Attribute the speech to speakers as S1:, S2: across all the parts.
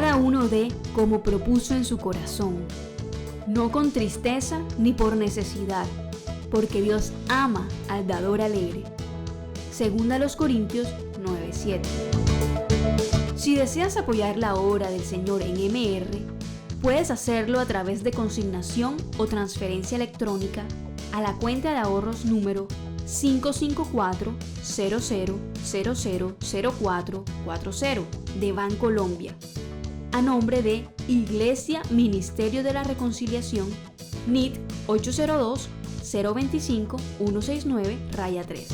S1: cada uno dé como propuso en su corazón, no con tristeza ni por necesidad, porque Dios ama al dador alegre. Segunda a los Corintios 9:7. Si deseas apoyar la obra del Señor en MR, puedes hacerlo a través de consignación o transferencia electrónica a la cuenta de ahorros número 554-00000440 de Bancolombia, a nombre de Iglesia Ministerio de la Reconciliación, NIT 802-025-169-3.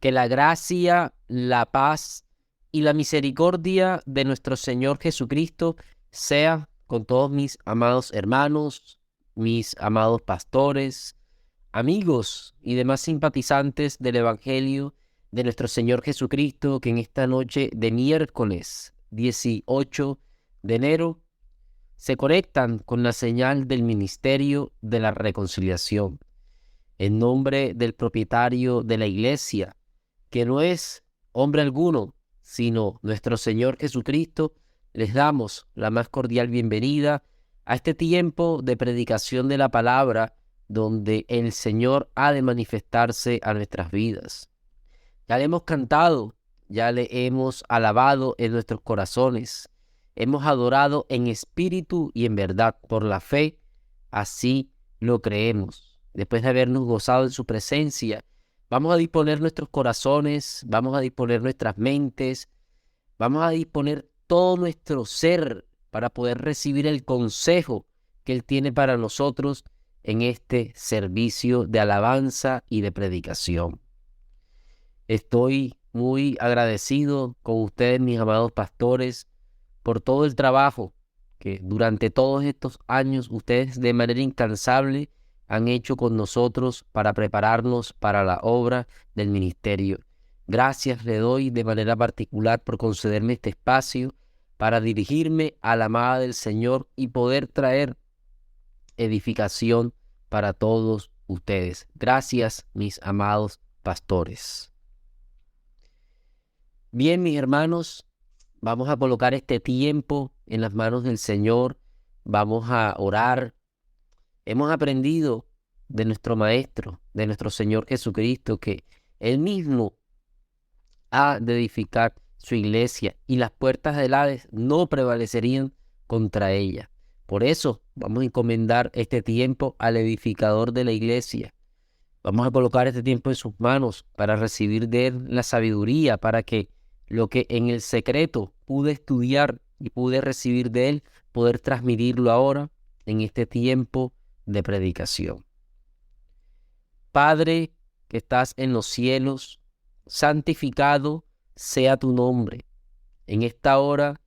S2: Que la gracia, la paz y la misericordia de nuestro Señor Jesucristo sea con todos mis amados hermanos, mis amados pastores, amigos y demás simpatizantes del Evangelio de nuestro Señor Jesucristo, que en esta noche de miércoles 18 de enero se conectan con la señal del Ministerio de la Reconciliación. En nombre del propietario de la Iglesia, que no es hombre alguno, sino nuestro Señor Jesucristo, les damos la más cordial bienvenida a este tiempo de predicación de la palabra, donde el Señor ha de manifestarse a nuestras vidas. Ya le hemos cantado, ya le hemos alabado en nuestros corazones, hemos adorado en espíritu y en verdad, por la fe, así lo creemos. Después de habernos gozado en su presencia, vamos a disponer nuestros corazones, vamos a disponer nuestras mentes, vamos a disponer todo nuestro ser para poder recibir el consejo que Él tiene para nosotros en este servicio de alabanza y de predicación. Estoy muy agradecido con ustedes, mis amados pastores, por todo el trabajo que durante todos estos años ustedes de manera incansable han hecho con nosotros para prepararnos para la obra del ministerio. Gracias le doy de manera particular por concederme este espacio para dirigirme a la amada del Señor y poder traer edificación para todos ustedes. Gracias, mis amados pastores. Bien, mis hermanos, vamos a colocar este tiempo en las manos del Señor. Vamos a orar. Hemos aprendido de nuestro Maestro, de nuestro Señor Jesucristo, que Él mismo ha de edificar su iglesia y las puertas del Hades no prevalecerían contra ella. Por eso vamos a encomendar este tiempo al edificador de la iglesia. Vamos a colocar este tiempo en sus manos para recibir de Él la sabiduría, para que lo que en el secreto pude estudiar y pude recibir de Él, poder transmitirlo ahora en este tiempo de predicación. Padre que estás en los cielos, santificado sea tu nombre. En esta hora,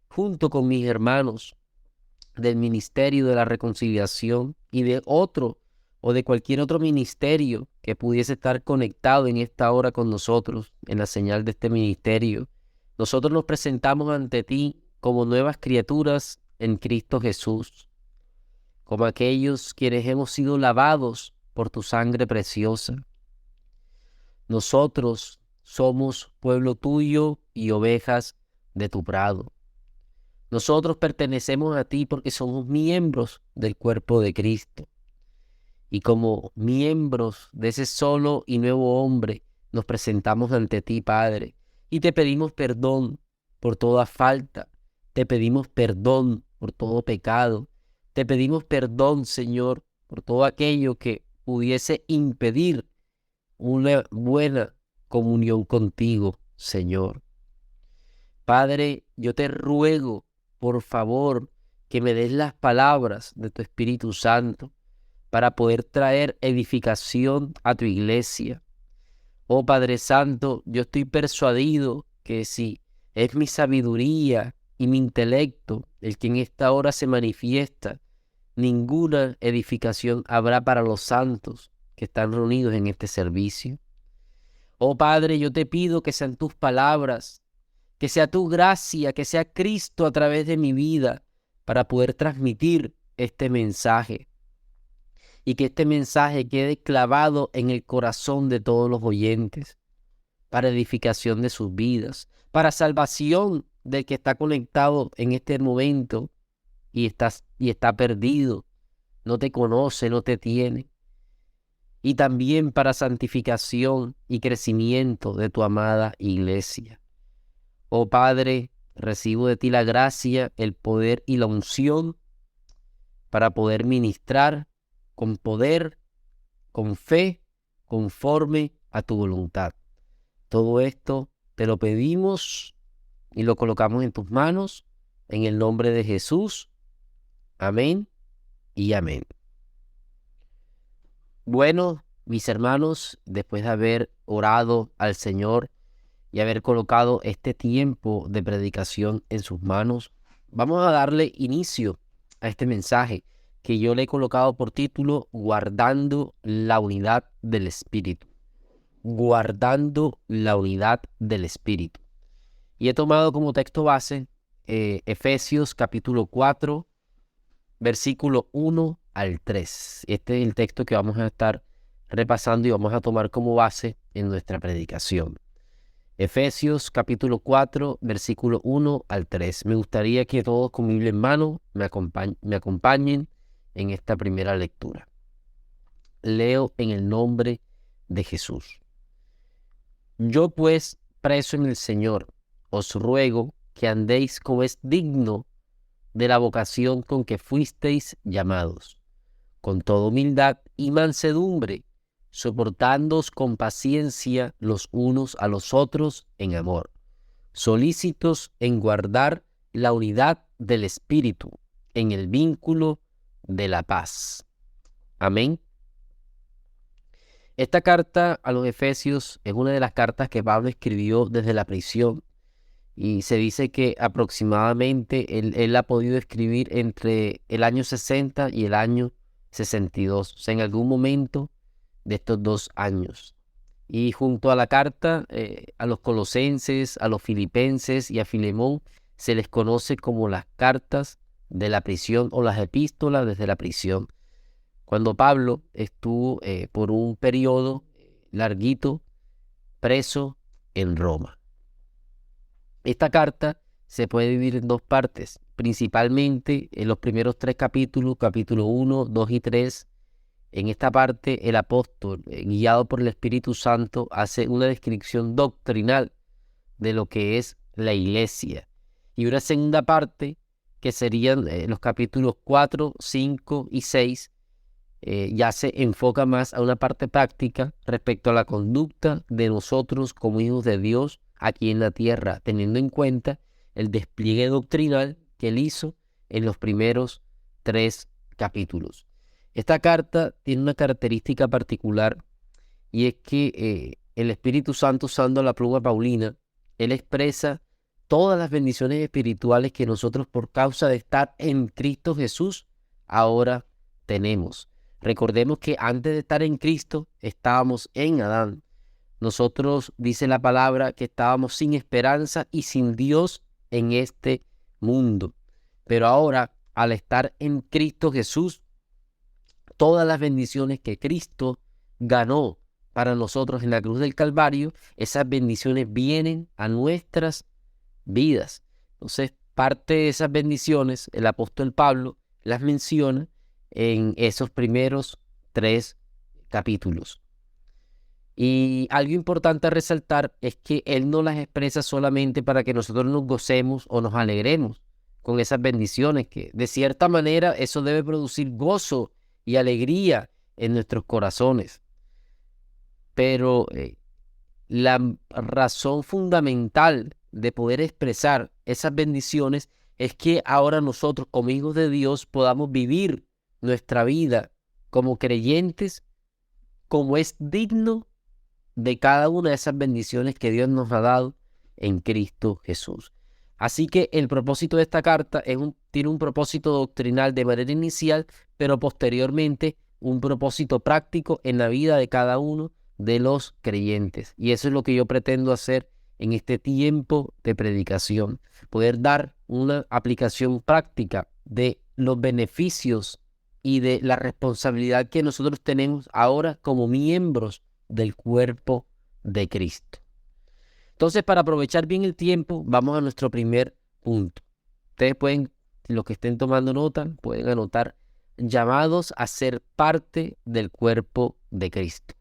S2: junto con mis hermanos del Ministerio de la Reconciliación y de otro o de cualquier otro ministerio que pudiese estar conectado en esta hora con nosotros, en la señal de este ministerio, nosotros nos presentamos ante ti como nuevas criaturas en Cristo Jesús, como aquellos quienes hemos sido lavados por tu sangre preciosa. Nosotros somos pueblo tuyo y ovejas de tu prado. Nosotros pertenecemos a ti porque somos miembros del cuerpo de Cristo. Y como miembros de ese solo y nuevo hombre, nos presentamos ante ti, Padre, y te pedimos perdón por toda falta. Te pedimos perdón por todo pecado. Te pedimos perdón, Señor, por todo aquello que pudiese impedir una buena comunión contigo, Señor. Padre, yo te ruego, por favor, que me des las palabras de tu Espíritu Santo para poder traer edificación a tu iglesia. Oh Padre Santo, yo estoy persuadido que si es mi sabiduría y mi intelecto el que en esta hora se manifiesta, ninguna edificación habrá para los santos que están reunidos en este servicio. Oh Padre, yo te pido que sean tus palabras, que sea tu gracia, que sea Cristo a través de mi vida, para poder transmitir este mensaje y que este mensaje quede clavado en el corazón de todos los oyentes para edificación de sus vidas, para salvación del que está conectado en este momento y está perdido, no te conoce, no te tiene. Y también para santificación y crecimiento de tu amada iglesia. Oh Padre, recibo de ti la gracia, el poder y la unción para poder ministrar con poder, con fe, conforme a tu voluntad. Todo esto te lo pedimos y lo colocamos en tus manos, en el nombre de Jesús. Amén y amén. Bueno, mis hermanos, después de haber orado al Señor y haber colocado este tiempo de predicación en sus manos, vamos a darle inicio a este mensaje que yo le he colocado por título Guardando la unidad del Espíritu. Guardando la unidad del Espíritu. Y he tomado como texto base Efesios capítulo 4, versículo 1 al 3. Este es el texto que vamos a estar repasando y vamos a tomar como base en nuestra predicación. Efesios capítulo 4, versículo 1 al 3. Me gustaría que todos con Biblia en mano me acompañen en esta primera lectura. Leo en el nombre de Jesús. Yo pues, preso en el Señor, os ruego que andéis como es digno de la vocación con que fuisteis llamados, con toda humildad y mansedumbre, soportándoos con paciencia los unos a los otros en amor, solícitos en guardar la unidad del Espíritu, en el vínculo de la paz. Amén. Esta carta a los Efesios es una de las cartas que Pablo escribió desde la prisión y se dice que aproximadamente él ha podido escribir entre el año 60 y el año 62, o sea, en algún momento de estos 2 años. Y junto a la carta a los colosenses, a los filipenses y a Filemón se les conoce como las cartas de la prisión o las epístolas desde la prisión. Cuando Pablo estuvo por un periodo larguito preso en Roma. Esta carta se puede dividir en 2 partes, principalmente en los primeros 3 capítulos, capítulo 1, 2 y 3. En esta parte el apóstol, guiado por el Espíritu Santo, hace una descripción doctrinal de lo que es la iglesia. Y una segunda parte, que serían los capítulos 4, 5 y 6, ya se enfoca más a una parte práctica respecto a la conducta de nosotros como hijos de Dios aquí en la tierra, teniendo en cuenta el despliegue doctrinal que él hizo en los primeros 3 capítulos. Esta carta tiene una característica particular y es que el Espíritu Santo, usando la pluma paulina, él expresa todas las bendiciones espirituales que nosotros por causa de estar en Cristo Jesús ahora tenemos. Recordemos que antes de estar en Cristo estábamos en Adán. Nosotros, dice la palabra, que estábamos sin esperanza y sin Dios en este mundo. Pero ahora, al estar en Cristo Jesús, todas las bendiciones que Cristo ganó para nosotros en la cruz del Calvario, esas bendiciones vienen a nuestras vidas. Entonces, parte de esas bendiciones, el apóstol Pablo las menciona en esos primeros 3 capítulos. Y algo importante a resaltar es que él no las expresa solamente para que nosotros nos gocemos o nos alegremos con esas bendiciones, que de cierta manera eso debe producir gozo y alegría en nuestros corazones. Pero la razón fundamental de poder expresar esas bendiciones es que ahora nosotros como hijos de Dios podamos vivir nuestra vida como creyentes como es digno de cada una de esas bendiciones que Dios nos ha dado en Cristo Jesús. Así que el propósito de esta carta tiene un propósito doctrinal de manera inicial, pero posteriormente un propósito práctico en la vida de cada uno de los creyentes. Y eso es lo que yo pretendo hacer en este tiempo de predicación, poder dar una aplicación práctica de los beneficios y de la responsabilidad que nosotros tenemos ahora como miembros del cuerpo de Cristo. Entonces, para aprovechar bien el tiempo, vamos a nuestro primer punto. Ustedes pueden, los que estén tomando nota, pueden anotar: llamados a ser parte del cuerpo de Cristo.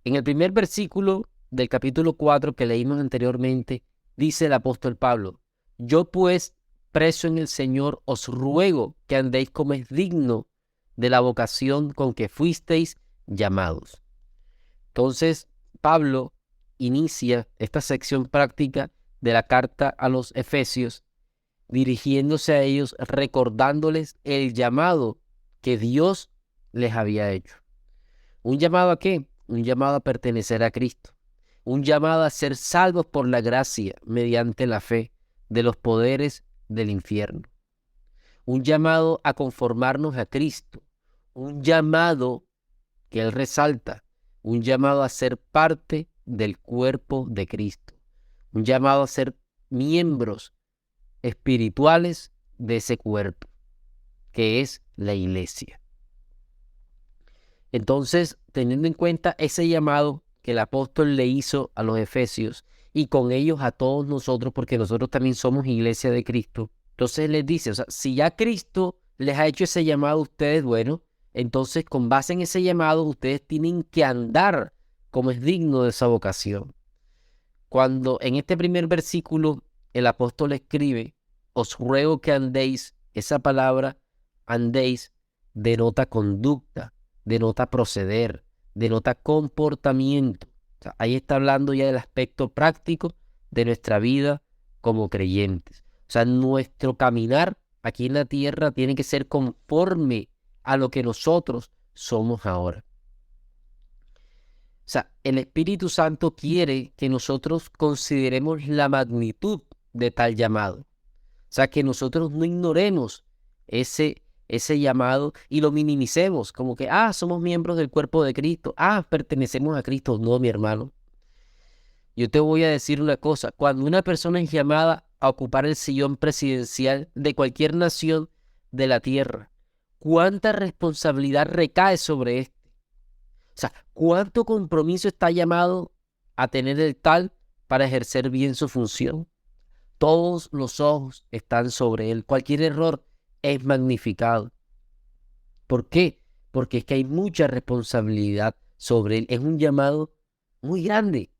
S2: En el primer versículo del capítulo 4 que leímos anteriormente, dice el apóstol Pablo: yo pues, preso en el Señor, os ruego que andéis como es digno de la vocación con que fuisteis llamados. Entonces, Pablo inicia esta sección práctica de la carta a los Efesios, dirigiéndose a ellos, recordándoles el llamado que Dios les había hecho. ¿Un llamado a qué? Un llamado a pertenecer a Cristo. Un llamado a ser salvos por la gracia mediante la fe de los poderes del infierno. Un llamado a conformarnos a Cristo. Un llamado que él resalta. Un llamado a ser parte del cuerpo de Cristo. Un llamado a ser miembros espirituales de ese cuerpo, que es la iglesia. Entonces, teniendo en cuenta ese llamado que el apóstol le hizo a los efesios y con ellos a todos nosotros, porque nosotros también somos iglesia de Cristo, entonces les dice, o sea, si ya Cristo les ha hecho ese llamado a ustedes, bueno, entonces con base en ese llamado ustedes tienen que andar como es digno de esa vocación. Cuando en este primer versículo el apóstol escribe: os ruego que andéis, esa palabra andéis denota conducta, denota proceder, denota comportamiento. O sea, ahí está hablando ya del aspecto práctico de nuestra vida como creyentes. O sea, nuestro caminar aquí en la tierra tiene que ser conforme a lo que nosotros somos ahora. O sea, el Espíritu Santo quiere que nosotros consideremos la magnitud de tal llamado. O sea, que nosotros no ignoremos ese llamado y lo minimicemos, como que, somos miembros del cuerpo de Cristo, pertenecemos a Cristo. No, mi hermano. Yo te voy a decir una cosa: cuando una persona es llamada a ocupar el sillón presidencial de cualquier nación de la tierra, ¿cuánta responsabilidad recae sobre éste? O sea, ¿cuánto compromiso está llamado a tener el tal para ejercer bien su función? Todos los ojos están sobre él. Cualquier error es magnificado. ¿Por qué? Porque es que hay mucha responsabilidad sobre él. Es un llamado muy grande.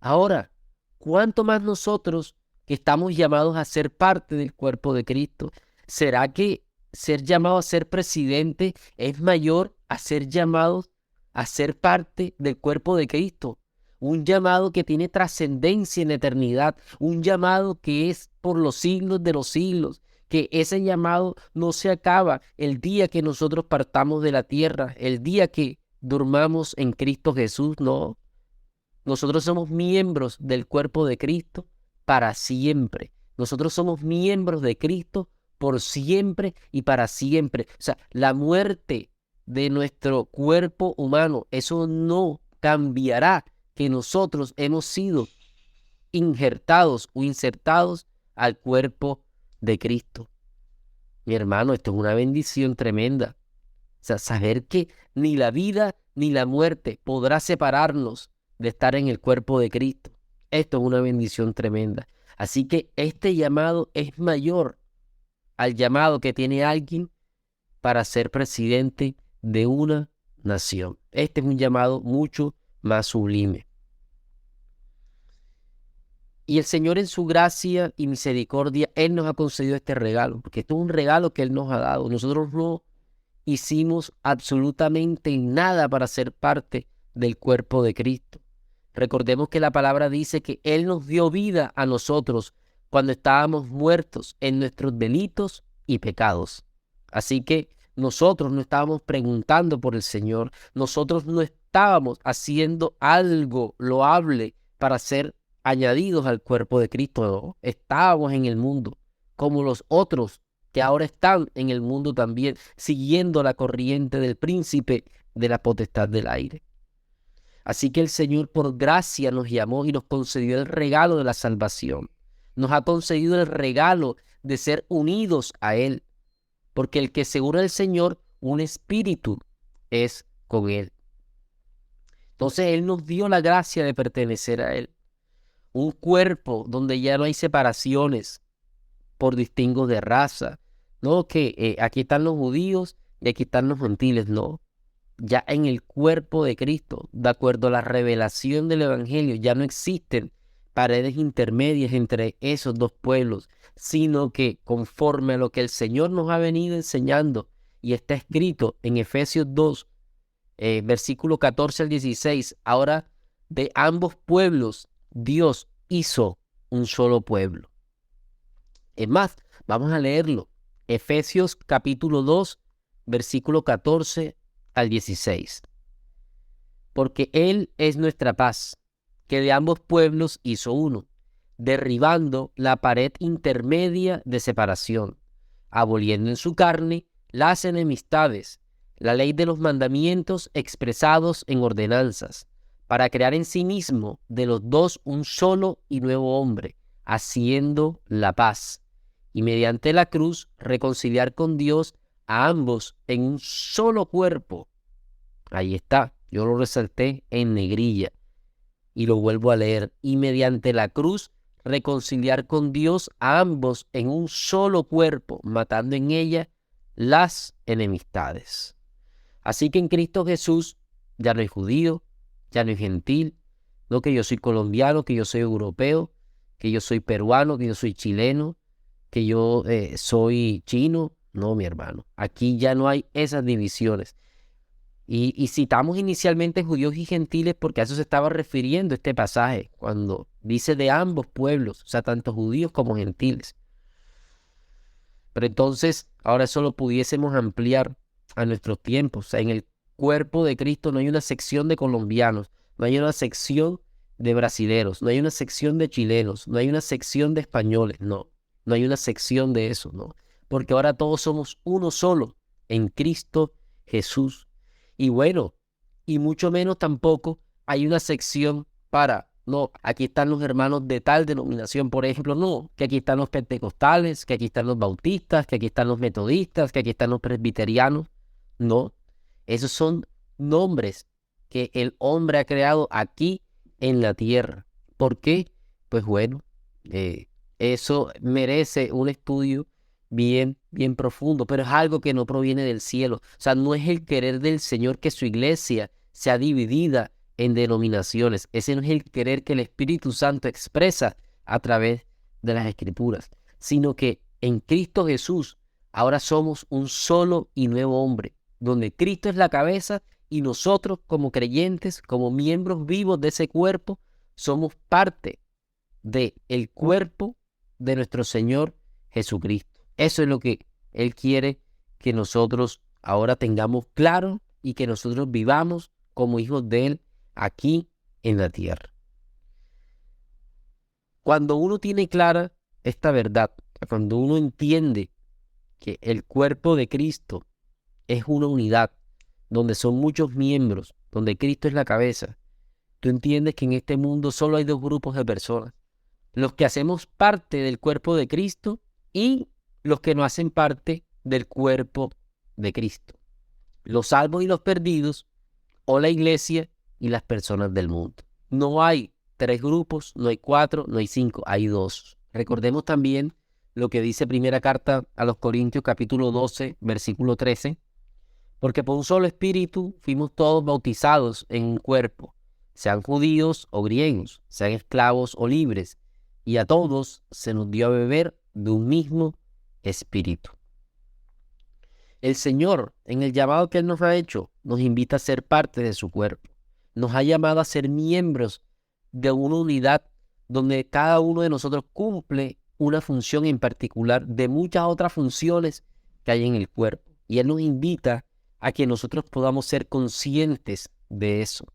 S2: Ahora, ¿cuánto más nosotros que estamos llamados a ser parte del cuerpo de Cristo? ¿Será que ser llamado a ser presidente es mayor a ser llamados a ser parte del cuerpo de Cristo? Un llamado que tiene trascendencia en la eternidad, un llamado que es por los siglos de los siglos, que ese llamado no se acaba el día que nosotros partamos de la tierra, el día que durmamos en Cristo Jesús. No, nosotros somos miembros del cuerpo de Cristo para siempre. Nosotros somos miembros de Cristo por siempre y para siempre. O sea, la muerte de nuestro cuerpo humano, eso no cambiará, que nosotros hemos sido injertados o insertados al cuerpo de Cristo. Mi hermano, esto es una bendición tremenda. O sea, saber que ni la vida ni la muerte podrá separarnos de estar en el cuerpo de Cristo. Esto es una bendición tremenda. Así que este llamado es mayor al llamado que tiene alguien para ser presidente de una nación. Este es un llamado mucho más sublime. Y el Señor, en su gracia y misericordia, Él nos ha concedido este regalo, porque esto es un regalo que Él nos ha dado. Nosotros no hicimos absolutamente nada para ser parte del cuerpo de Cristo. Recordemos que la palabra dice que Él nos dio vida a nosotros cuando estábamos muertos en nuestros delitos y pecados. Así que nosotros no estábamos preguntando por el Señor, nosotros no estábamos haciendo algo loable para ser añadidos al cuerpo de Cristo. No, estábamos en el mundo, como los otros que ahora están en el mundo también, siguiendo la corriente del príncipe de la potestad del aire. Así que el Señor por gracia nos llamó y nos concedió el regalo de la salvación. Nos ha concedido el regalo de ser unidos a Él, porque el que se une al Señor, un espíritu es con Él. Entonces Él nos dio la gracia de pertenecer a Él. Un cuerpo donde ya no hay separaciones por distingo de raza. No que aquí están los judíos y aquí están los gentiles, no. Ya en el cuerpo de Cristo, de acuerdo a la revelación del Evangelio, ya no existen paredes intermedias entre esos dos pueblos, sino que conforme a lo que el Señor nos ha venido enseñando y está escrito en Efesios 2, versículo 14 al 16, ahora de ambos pueblos Dios hizo un solo pueblo. Es más, vamos a leerlo. Efesios capítulo 2, versículo 14 al 16. Porque Él es nuestra paz, que de ambos pueblos hizo uno, derribando la pared intermedia de separación, aboliendo en su carne las enemistades, la ley de los mandamientos expresados en ordenanzas, para crear en sí mismo de los dos un solo y nuevo hombre, haciendo la paz, y mediante la cruz reconciliar con Dios a ambos en un solo cuerpo. Ahí está, yo lo resalté en negrilla y lo vuelvo a leer. Y mediante la cruz reconciliar con Dios a ambos en un solo cuerpo, matando en ella las enemistades. Así que en Cristo Jesús ya no hay judío, ya no hay gentil, no que yo soy colombiano, que yo soy europeo, que yo soy peruano, que yo soy chileno, que yo soy chino. No, mi hermano, aquí ya no hay esas divisiones. Y citamos inicialmente judíos y gentiles porque a eso se estaba refiriendo este pasaje, cuando dice de ambos pueblos, o sea, tanto judíos como gentiles. Pero entonces, ahora eso lo pudiésemos ampliar a nuestros tiempos. O sea, en el cuerpo de Cristo no hay una sección de colombianos, no hay una sección de brasileros, no hay una sección de chilenos, no hay una sección de españoles, no hay una sección de eso, no. Porque ahora todos somos uno solo en Cristo Jesús. Y bueno, y mucho menos tampoco hay una sección para, no, aquí están los hermanos de tal denominación, por ejemplo, no, que aquí están los pentecostales, que aquí están los bautistas, que aquí están los metodistas, que aquí están los presbiterianos. No, esos son nombres que el hombre ha creado aquí en la tierra. ¿Por qué? Pues bueno, eso merece un estudio bien profundo, pero es algo que no proviene del cielo. O sea, no es el querer del Señor que su iglesia sea dividida en denominaciones. Ese no es el querer que el Espíritu Santo expresa a través de las Escrituras, sino que en Cristo Jesús ahora somos un solo y nuevo hombre, donde Cristo es la cabeza y nosotros como creyentes, como miembros vivos de ese cuerpo, somos parte del cuerpo de nuestro Señor Jesucristo. Eso es lo que Él quiere que nosotros ahora tengamos claro y que nosotros vivamos como hijos de Él aquí en la tierra. Cuando uno tiene clara esta verdad, cuando uno entiende que el cuerpo de Cristo es una unidad, donde son muchos miembros, donde Cristo es la cabeza, tú entiendes que en este mundo solo hay dos grupos de personas: los que hacemos parte del cuerpo de Cristo y los que no hacen parte del cuerpo de Cristo. Los salvos y los perdidos, o la iglesia y las personas del mundo. No hay 3 grupos, no hay 4, no hay 5, hay 2. Recordemos también lo que dice primera carta a los Corintios capítulo 12, versículo 13. Porque por un solo espíritu fuimos todos bautizados en un cuerpo, sean judíos o griegos, sean esclavos o libres, y a todos se nos dio a beber de un mismo espíritu. El Señor, en el llamado que Él nos ha hecho, nos invita a ser parte de su cuerpo. Nos ha llamado a ser miembros de una unidad donde cada uno de nosotros cumple una función en particular de muchas otras funciones que hay en el cuerpo. Y Él nos invita a que nosotros podamos ser conscientes de eso.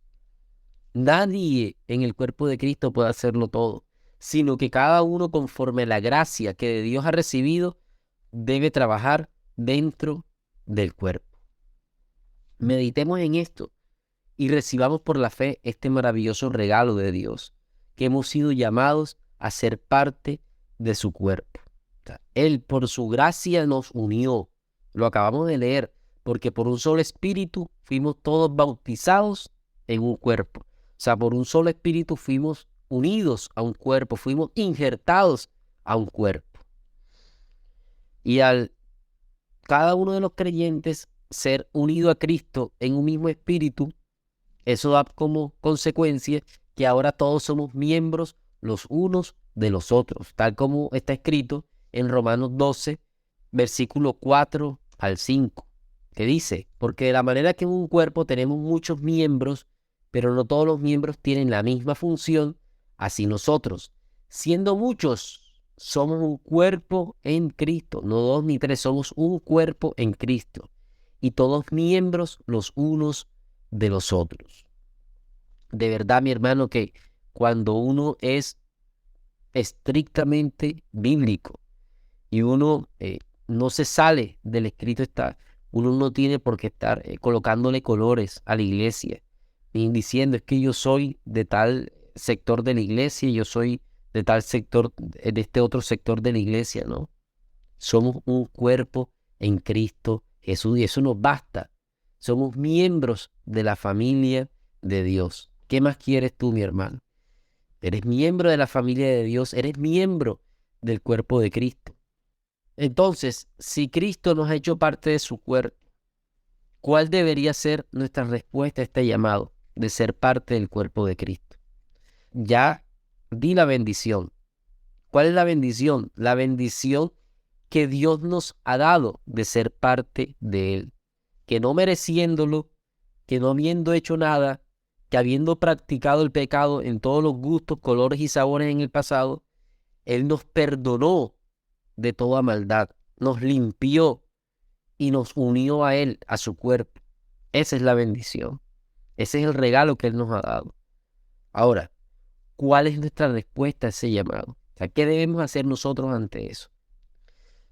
S2: Nadie en el cuerpo de Cristo puede hacerlo todo, sino que cada uno, conforme a la gracia que de Dios ha recibido, debe trabajar dentro del cuerpo. Meditemos en esto y recibamos por la fe este maravilloso regalo de Dios, que hemos sido llamados a ser parte de su cuerpo. sea, Él por su gracia nos unió. Lo acabamos de leer, porque por un solo espíritu fuimos todos bautizados en un cuerpo. O sea, por un solo espíritu fuimos unidos a un cuerpo, fuimos injertados a un cuerpo. Y al cada uno de los creyentes ser unido a Cristo en un mismo espíritu, eso da como consecuencia que ahora todos somos miembros los unos de los otros, tal como está escrito en Romanos 12, versículo 4 al 5, que dice, porque de la manera que en un cuerpo tenemos muchos miembros, pero no todos los miembros tienen la misma función, así nosotros, siendo muchos, somos un cuerpo en Cristo, no dos ni tres, somos un cuerpo en Cristo, y todos miembros los unos de los otros. De verdad, mi hermano, que cuando uno es estrictamente bíblico y uno no se sale del escrito, uno no tiene por qué estar colocándole colores a la iglesia, ni diciendo es que yo soy de tal sector de la iglesia, yo soy de tal sector, de este otro sector de la iglesia, ¿no? Somos un cuerpo en Cristo Jesús y eso nos basta. Somos miembros de la familia de Dios. ¿Qué más quieres tú, mi hermano? Eres miembro de la familia de Dios, eres miembro del cuerpo de Cristo. Entonces, si Cristo nos ha hecho parte de su cuerpo, ¿cuál debería ser nuestra respuesta a este llamado de ser parte del cuerpo de Cristo? Ya di la bendición. ¿Cuál es la bendición? La bendición que Dios nos ha dado de ser parte de Él. Que no mereciéndolo, que no habiendo hecho nada, que habiendo practicado el pecado en todos los gustos, colores y sabores en el pasado, Él nos perdonó de toda maldad, nos limpió y nos unió a Él, a su cuerpo. Esa es la bendición. Ese es el regalo que Él nos ha dado. Ahora, ¿cuál es nuestra respuesta a ese llamado? O sea, ¿qué debemos hacer nosotros ante eso?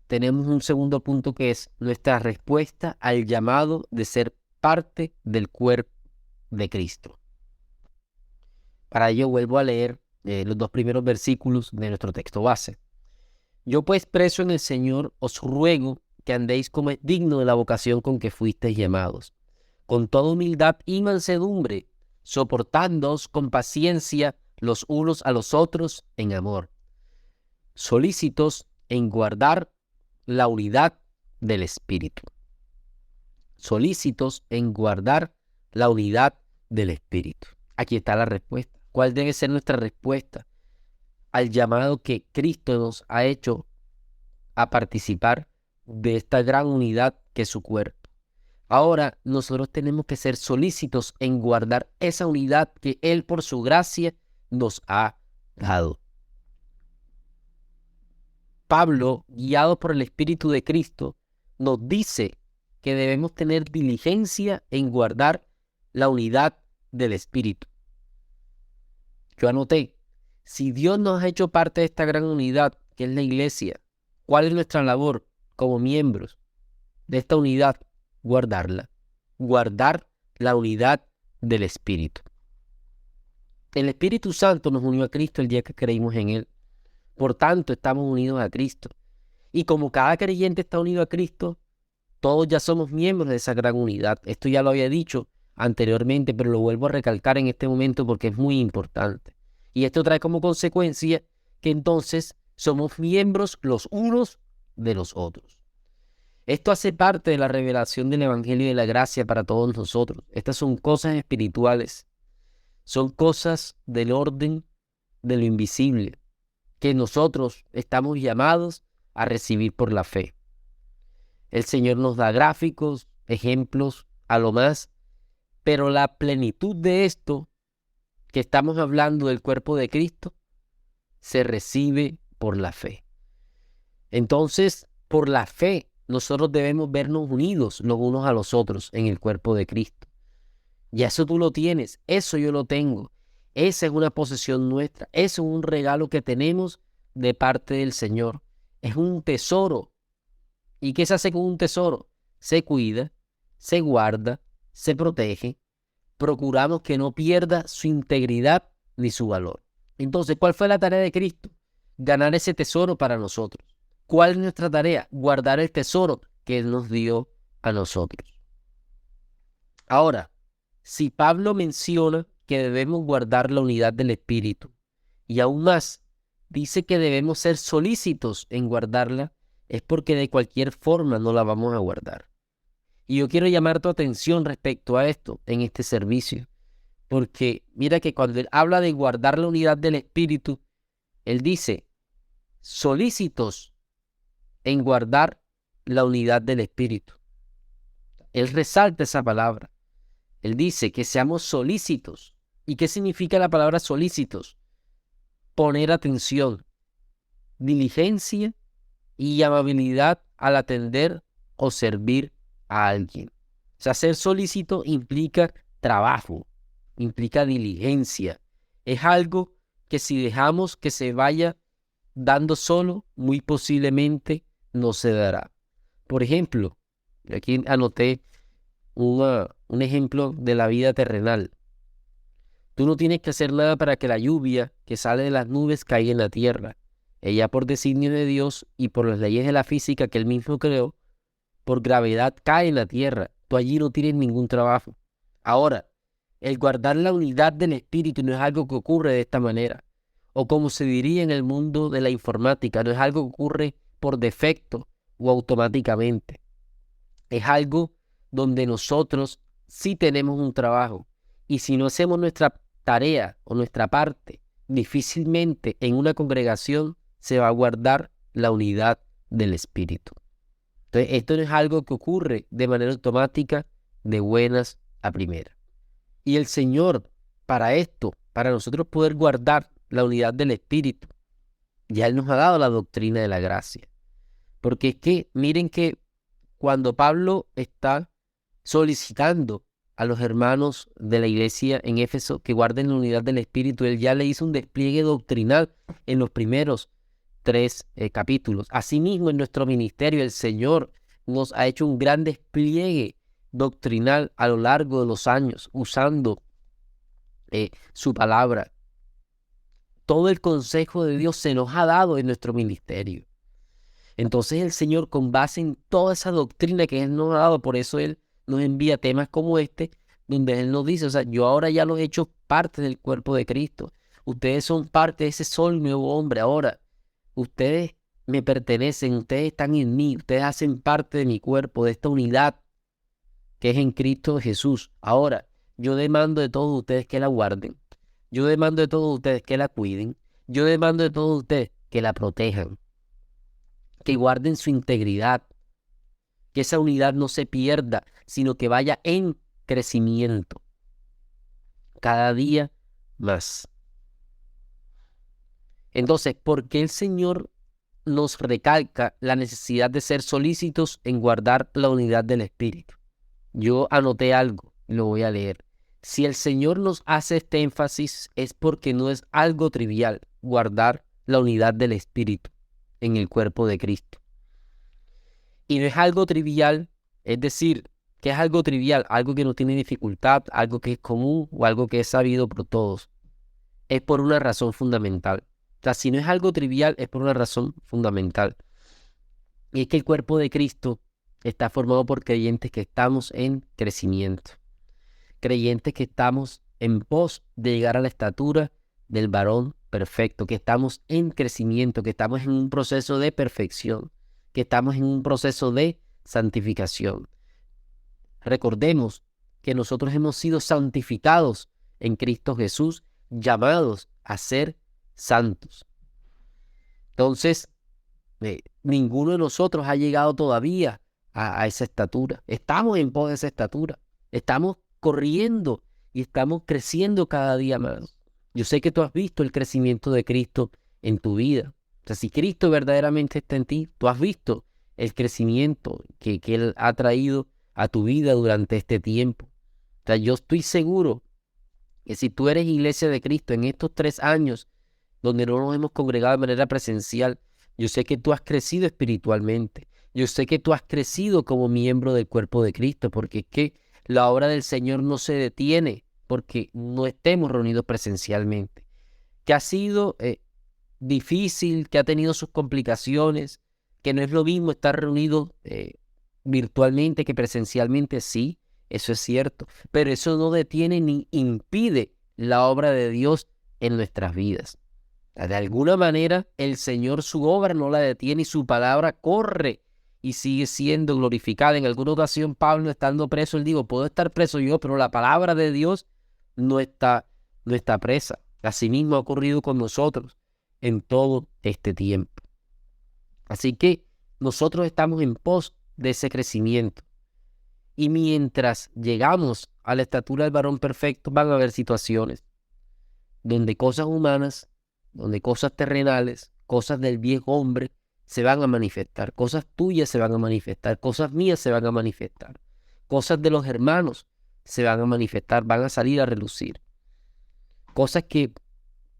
S2: Tenemos un segundo punto que es nuestra respuesta al llamado de ser parte del cuerpo de Cristo. Para ello vuelvo a leer los dos primeros versículos de nuestro texto base. Yo pues preso en el Señor os ruego que andéis como es digno de la vocación con que fuisteis llamados, con toda humildad y mansedumbre, soportándoos con paciencia los unos a los otros en amor, solícitos en guardar la unidad del Espíritu. Solícitos en guardar la unidad del Espíritu. Aquí está la respuesta. ¿Cuál debe ser nuestra respuesta al llamado que Cristo nos ha hecho a participar de esta gran unidad que es su cuerpo? Ahora nosotros tenemos que ser solícitos en guardar esa unidad que Él por su gracia nos ha dado. Pablo, guiado por el Espíritu de Cristo, nos dice que debemos tener diligencia en guardar la unidad del Espíritu. Yo anoté, si Dios nos ha hecho parte de esta gran unidad que es la iglesia, ¿cuál es nuestra labor como miembros de esta unidad? Guardarla. Guardar la unidad del Espíritu. El Espíritu Santo nos unió a Cristo el día que creímos en Él. Por tanto, estamos unidos a Cristo. Y como cada creyente está unido a Cristo, todos ya somos miembros de esa gran unidad. Esto ya lo había dicho anteriormente, pero lo vuelvo a recalcar en este momento porque es muy importante. Y esto trae como consecuencia que entonces somos miembros los unos de los otros. Esto hace parte de la revelación del Evangelio y de la gracia para todos nosotros. Estas son cosas espirituales. Son cosas del orden de lo invisible que nosotros estamos llamados a recibir por la fe. El Señor nos da gráficos, ejemplos, a lo más, pero la plenitud de esto que estamos hablando del cuerpo de Cristo se recibe por la fe. Entonces, por la fe, nosotros debemos vernos unidos los unos a los otros en el cuerpo de Cristo. Y eso tú lo tienes, eso yo lo tengo. Esa es una posesión nuestra, eso es un regalo que tenemos de parte del Señor. Es un tesoro. ¿Y qué se hace con un tesoro? Se cuida, se guarda, se protege. Procuramos que no pierda su integridad ni su valor. Entonces, ¿cuál fue la tarea de Cristo? Ganar ese tesoro para nosotros. ¿Cuál es nuestra tarea? Guardar el tesoro que Él nos dio a nosotros. Ahora, si Pablo menciona que debemos guardar la unidad del Espíritu, y aún más, dice que debemos ser solícitos en guardarla, es porque de cualquier forma no la vamos a guardar. Y yo quiero llamar tu atención respecto a esto en este servicio, porque mira que cuando él habla de guardar la unidad del Espíritu, él dice, solícitos en guardar la unidad del Espíritu. Él resalta esa palabra. Él dice que seamos solícitos. ¿Y qué significa la palabra solícitos? Poner atención, diligencia y amabilidad al atender o servir a alguien. O sea, ser solícito implica trabajo, implica diligencia. Es algo que si dejamos que se vaya dando solo, muy posiblemente no se dará. Por ejemplo, aquí anoté un ejemplo de la vida terrenal. Tú no tienes que hacer nada para que la lluvia que sale de las nubes caiga en la tierra. Ella, por designio de Dios y por las leyes de la física que Él mismo creó, por gravedad cae en la tierra. Tú allí no tienes ningún trabajo. Ahora, el guardar la unidad del espíritu no es algo que ocurre de esta manera. O como se diría en el mundo de la informática, no es algo que ocurre por defecto o automáticamente. Es algo donde nosotros sí tenemos un trabajo. Y si no hacemos nuestra tarea o nuestra parte, difícilmente en una congregación se va a guardar la unidad del espíritu. Entonces, esto no es algo que ocurre de manera automática, de buenas a primeras. Y el Señor, para esto, para nosotros poder guardar la unidad del espíritu, ya Él nos ha dado la doctrina de la gracia. Porque es que, miren que cuando Pablo está solicitando a los hermanos de la iglesia en Éfeso que guarden la unidad del espíritu, él ya le hizo un despliegue doctrinal en los primeros 3 capítulos. Asimismo, en nuestro ministerio, el Señor nos ha hecho un gran despliegue doctrinal a lo largo de los años, usando su palabra. Todo el consejo de Dios se nos ha dado en nuestro ministerio. Entonces el Señor, con base en toda esa doctrina que Él nos ha dado, por eso Él nos envía temas como este, donde Él nos dice, o sea, yo ahora ya los he hecho parte del cuerpo de Cristo. Ustedes son parte de ese sol nuevo hombre. Ahora, ustedes me pertenecen, ustedes están en mí, ustedes hacen parte de mi cuerpo, de esta unidad que es en Cristo Jesús. Ahora, yo demando de todos ustedes que la guarden. Yo demando de todos ustedes que la cuiden. Yo demando de todos ustedes que la protejan. Que guarden su integridad. Que esa unidad no se pierda, sino que vaya en crecimiento. Cada día más. Entonces, ¿por qué el Señor nos recalca la necesidad de ser solícitos en guardar la unidad del Espíritu? Yo anoté algo y lo voy a leer. Si el Señor nos hace este énfasis es porque no es algo trivial guardar la unidad del Espíritu en el cuerpo de Cristo. Y no es algo trivial, es decir, que es algo trivial, algo que no tiene dificultad, algo que es común o algo que es sabido por todos. Es por una razón fundamental. O sea, si no es algo trivial, es por una razón fundamental. Y es que el cuerpo de Cristo está formado por creyentes que estamos en crecimiento. Creyentes que estamos en pos de llegar a la estatura del varón perfecto, que estamos en crecimiento, que estamos en un proceso de perfección, que estamos en un proceso de santificación. Recordemos que nosotros hemos sido santificados en Cristo Jesús, llamados a ser santos. Entonces, ninguno de nosotros ha llegado todavía a esa estatura. Estamos en pos de esa estatura. Estamos corriendo y estamos creciendo cada día más. Yo sé que tú has visto el crecimiento de Cristo en tu vida. O sea, si Cristo verdaderamente está en ti, tú has visto el crecimiento que Él ha traído a tu vida durante este tiempo. O sea, yo estoy seguro que si tú eres iglesia de Cristo en estos 3 años donde no nos hemos congregado de manera presencial, yo sé que tú has crecido espiritualmente. Yo sé que tú has crecido como miembro del cuerpo de Cristo, porque es que la obra del Señor no se detiene porque no estemos reunidos presencialmente. Que ha sido difícil, que ha tenido sus complicaciones, que no es lo mismo estar reunidos virtualmente que presencialmente, sí, eso es cierto, pero eso no detiene ni impide la obra de Dios en nuestras vidas. De alguna manera, el Señor su obra no la detiene y su palabra corre y sigue siendo glorificada. En alguna ocasión, Pablo, estando preso, él dijo, puedo estar preso yo, pero la palabra de Dios no está presa. Asimismo ha ocurrido con nosotros en todo este tiempo. Así que nosotros estamos en pos de ese crecimiento. Y mientras llegamos a la estatura del varón perfecto, van a haber situaciones donde cosas humanas, donde cosas terrenales, cosas del viejo hombre se van a manifestar, cosas tuyas se van a manifestar, cosas mías se van a manifestar, cosas de los hermanos se van a manifestar, van a salir a relucir. Cosas que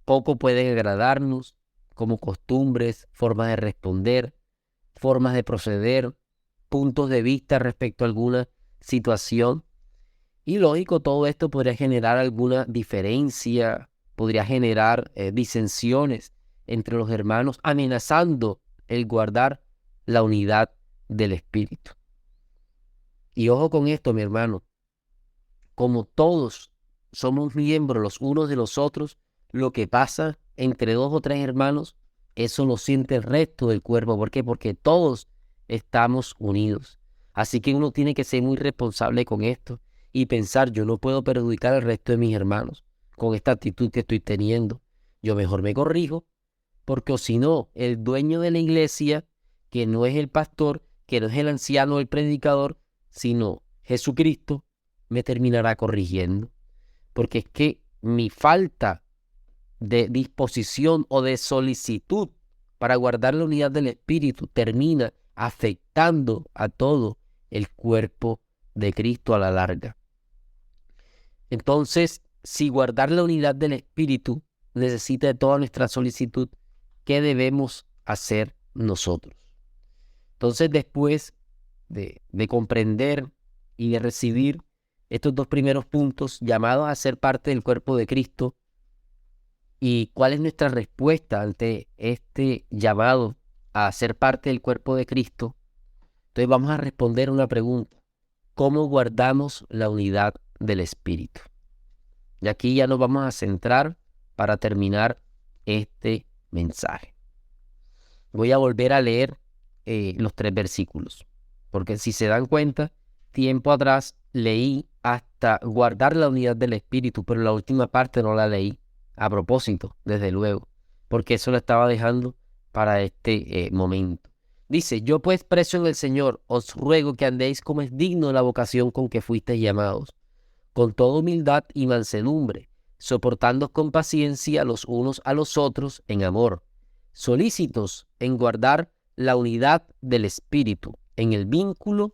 S2: poco pueden agradarnos, como costumbres, formas de responder, formas de proceder, puntos de vista respecto a alguna situación. Y lógico, todo esto podría generar alguna diferencia, podría generar disensiones entre los hermanos, amenazando el guardar la unidad del Espíritu. Y ojo con esto, mi hermano, como todos somos miembros los unos de los otros, lo que pasa entre 2 o 3 hermanos, eso lo siente el resto del cuerpo. ¿Por qué? Porque todos estamos unidos. Así que uno tiene que ser muy responsable con esto y pensar, yo no puedo perjudicar al resto de mis hermanos con esta actitud que estoy teniendo. Yo mejor me corrijo, porque o si no, el dueño de la iglesia, que no es el pastor, que no es el anciano o el predicador, sino Jesucristo, me terminará corrigiendo. Porque es que mi falta de disposición o de solicitud para guardar la unidad del Espíritu termina afectando a todo el cuerpo de Cristo a la larga. Entonces, si guardar la unidad del Espíritu necesita de toda nuestra solicitud, ¿qué debemos hacer nosotros? Entonces, después de comprender y de recibir estos 2 primeros puntos llamados a ser parte del cuerpo de Cristo, y cuál es nuestra respuesta ante este llamado a ser parte del cuerpo de Cristo, entonces vamos a responder una pregunta: ¿cómo guardamos la unidad del Espíritu? Y aquí ya nos vamos a centrar para terminar este mensaje. Voy a volver a leer los 3 versículos, porque si se dan cuenta, tiempo atrás leí hasta guardar la unidad del Espíritu, pero la última parte no la leí a propósito, desde luego, porque eso lo estaba dejando para este momento. Dice, yo pues preso en el Señor, os ruego que andéis como es digno de la vocación con que fuisteis llamados, con toda humildad y mansedumbre, soportándoos con paciencia los unos a los otros en amor, solícitos en guardar la unidad del Espíritu, en el vínculo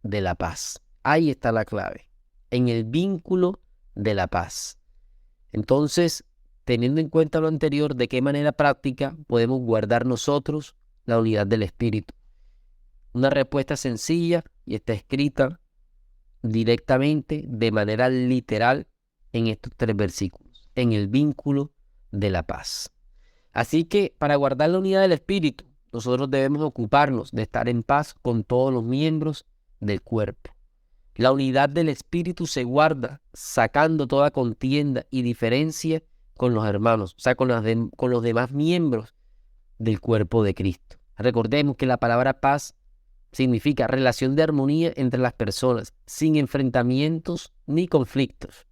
S2: de la paz. Ahí está la clave, en el vínculo de la paz. Entonces, teniendo en cuenta lo anterior, ¿de qué manera práctica podemos guardar nosotros la unidad del Espíritu? Una respuesta sencilla y está escrita directamente, de manera literal, en estos 3 versículos, en el vínculo de la paz. Así que para guardar la unidad del Espíritu, nosotros debemos ocuparnos de estar en paz con todos los miembros del cuerpo. La unidad del Espíritu se guarda sacando toda contienda y diferencia con los hermanos, o sea, con los demás miembros del cuerpo de Cristo. Recordemos que la palabra paz significa relación de armonía entre las personas, sin enfrentamientos ni conflictos.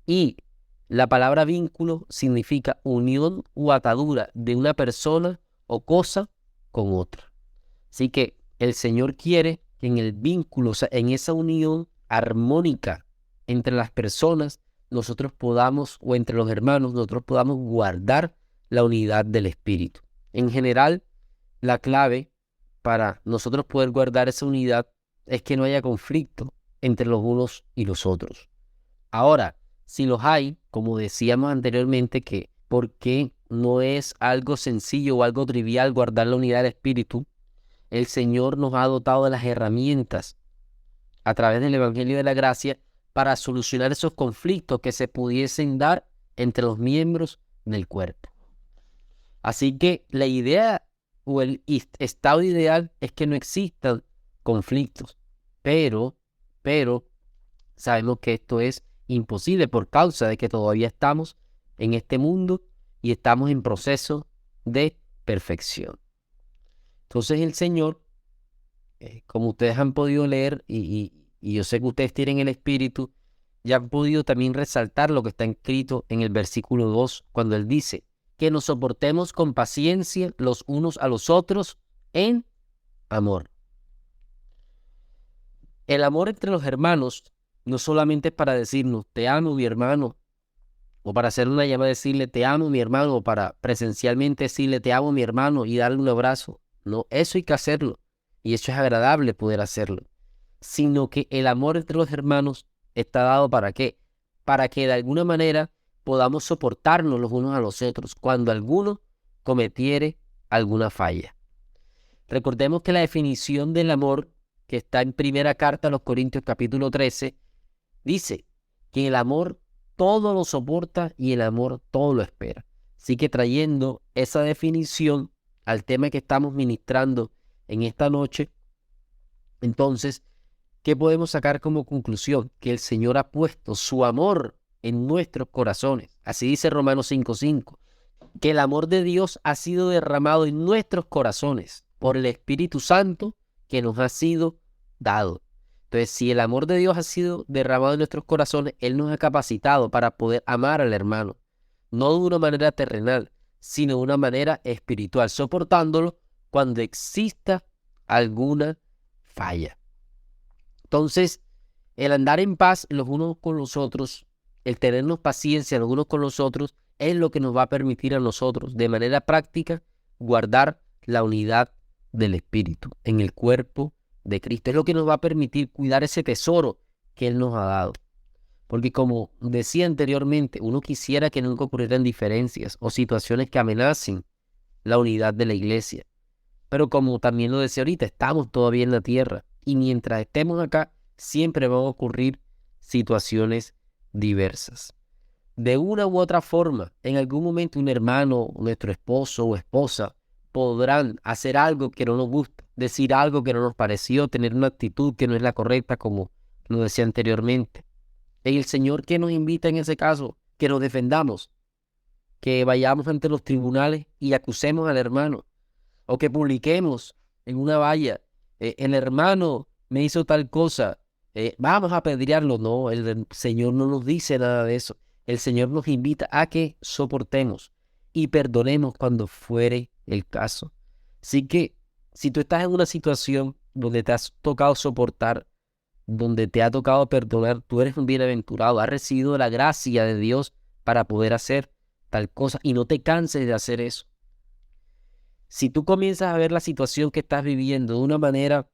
S2: Y la palabra vínculo significa unión o atadura de una persona o cosa con otra. Así que el Señor quiere que en el vínculo, o sea, en esa unión armónica entre las personas, nosotros podamos, o entre los hermanos, nosotros podamos guardar la unidad del Espíritu. En general, la clave para nosotros poder guardar esa unidad es que no haya conflicto entre los unos y los otros. Ahora, si los hay, como decíamos anteriormente, que porque no es algo sencillo o algo trivial guardar la unidad del Espíritu, el Señor nos ha dotado de las herramientas a través del Evangelio de la Gracia para solucionar esos conflictos que se pudiesen dar entre los miembros del cuerpo. Así que la idea o el estado ideal es que no existan conflictos, pero sabemos que esto es imposible por causa de que todavía estamos en este mundo y estamos en proceso de perfección. Entonces el Señor, como ustedes han podido leer y yo sé que ustedes tienen el Espíritu, ya han podido también resaltar lo que está escrito en el versículo 2, cuando Él dice que nos soportemos con paciencia los unos a los otros en amor. El amor entre los hermanos no solamente es para decirnos, te amo mi hermano, o para hacer una llamada decirle, te amo mi hermano, o para presencialmente decirle, te amo mi hermano y darle un abrazo. No, eso hay que hacerlo, y eso es agradable poder hacerlo. Sino que el amor entre los hermanos está dado ¿para qué? Para que de alguna manera podamos soportarnos los unos a los otros cuando alguno cometiere alguna falla. Recordemos que la definición del amor que está en primera carta a los Corintios capítulo 13 dice que el amor todo lo soporta y el amor todo lo espera. Así que trayendo esa definición al tema que estamos ministrando en esta noche, entonces, ¿qué podemos sacar como conclusión? Que el Señor ha puesto su amor en nuestros corazones. Así dice Romanos 5:5, que el amor de Dios ha sido derramado en nuestros corazones por el Espíritu Santo que nos ha sido dado. Entonces, si el amor de Dios ha sido derramado en nuestros corazones, Él nos ha capacitado para poder amar al hermano, no de una manera terrenal, sino de una manera espiritual, soportándolo cuando exista alguna falla. Entonces, el andar en paz los unos con los otros, el tenernos paciencia los unos con los otros, es lo que nos va a permitir a nosotros, de manera práctica, guardar la unidad del Espíritu en el cuerpo de Cristo. Es lo que nos va a permitir cuidar ese tesoro que Él nos ha dado. Porque como decía anteriormente, uno quisiera que nunca ocurrieran diferencias o situaciones que amenacen la unidad de la iglesia. Pero como también lo decía ahorita, estamos todavía en la tierra y mientras estemos acá, siempre van a ocurrir situaciones diversas. De una u otra forma, en algún momento un hermano, nuestro esposo o esposa, podrán hacer algo que no nos gusta, decir algo que no nos pareció, tener una actitud que no es la correcta, como lo decía anteriormente. Y el Señor que nos invita en ese caso, que nos defendamos, que vayamos ante los tribunales y acusemos al hermano, o que publiquemos en una valla, el hermano me hizo tal cosa, vamos a apedrearlo. No, el Señor no nos dice nada de eso. El Señor nos invita a que soportemos y perdonemos cuando fuere el caso. Así que si tú estás en una situación donde te has tocado soportar, donde te ha tocado perdonar, tú eres un bienaventurado, has recibido la gracia de Dios para poder hacer tal cosa y no te canses de hacer eso. Si tú comienzas a ver la situación que estás viviendo de una manera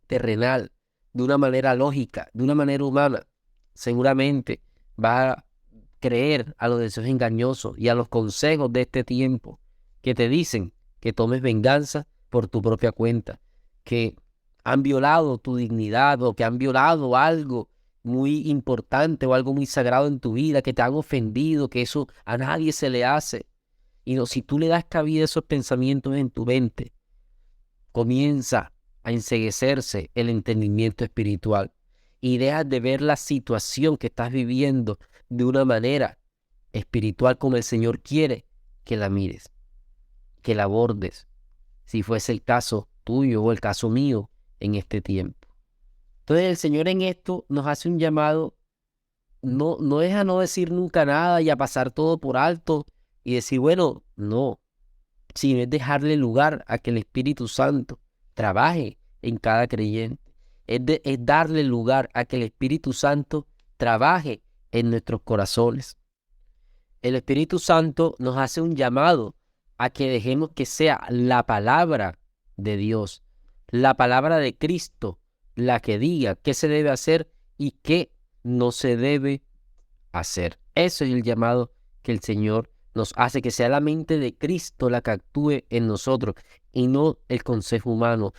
S2: terrenal, de una manera lógica, de una manera humana, seguramente vas a creer a los deseos engañosos y a los consejos de este tiempo que te dicen que tomes venganza por tu propia cuenta, que han violado tu dignidad o que han violado algo muy importante o algo muy sagrado en tu vida, que te han ofendido, que eso a nadie se le hace. Y no, si tú le das cabida a esos pensamientos en tu mente, comienza a enceguecerse el entendimiento espiritual y dejas de ver la situación que estás viviendo de una manera espiritual como el Señor quiere que la mires, que la abordes, si fuese el caso tuyo o el caso mío en este tiempo. Entonces el Señor en esto nos hace un llamado, no es a no decir nunca nada y a pasar todo por alto y decir, bueno, no, sino es dejarle lugar a que el Espíritu Santo trabaje en cada creyente. Es darle lugar a que el Espíritu Santo trabaje en nuestros corazones. El Espíritu Santo nos hace un llamado a que dejemos que sea la palabra de Dios, la palabra de Cristo, la que diga qué se debe hacer y qué no se debe hacer. Eso es el llamado que el Señor nos hace, que sea la mente de Cristo la que actúe en nosotros y no el consejo humano,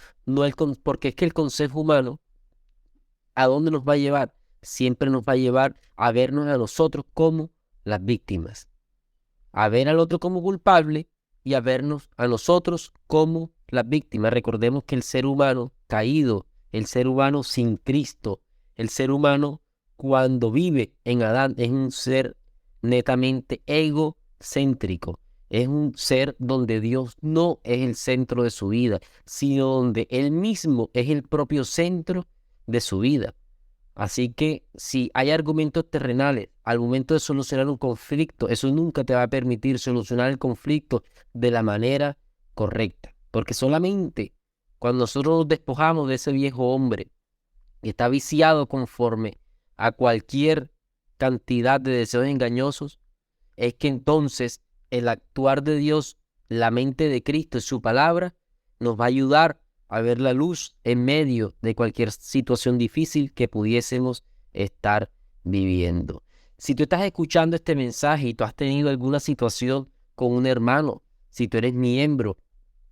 S2: porque es que el consejo humano, ¿a dónde nos va a llevar? Siempre nos va a llevar a vernos a nosotros como las víctimas, a ver al otro como culpable y a vernos a nosotros como las víctimas. Recordemos que el ser humano caído, el ser humano sin Cristo, el ser humano cuando vive en Adán es un ser netamente egocéntrico. Es un ser donde Dios no es el centro de su vida, sino donde Él mismo es el propio centro de su vida. Así que si hay argumentos terrenales al momento de solucionar un conflicto, eso nunca te va a permitir solucionar el conflicto de la manera correcta. Porque solamente cuando nosotros nos despojamos de ese viejo hombre que está viciado conforme a cualquier cantidad de deseos engañosos, es que entonces el actuar de Dios, la mente de Cristo y su palabra, nos va a ayudar a ver la luz en medio de cualquier situación difícil que pudiésemos estar viviendo. Si tú estás escuchando este mensaje y tú has tenido alguna situación con un hermano, si tú eres miembro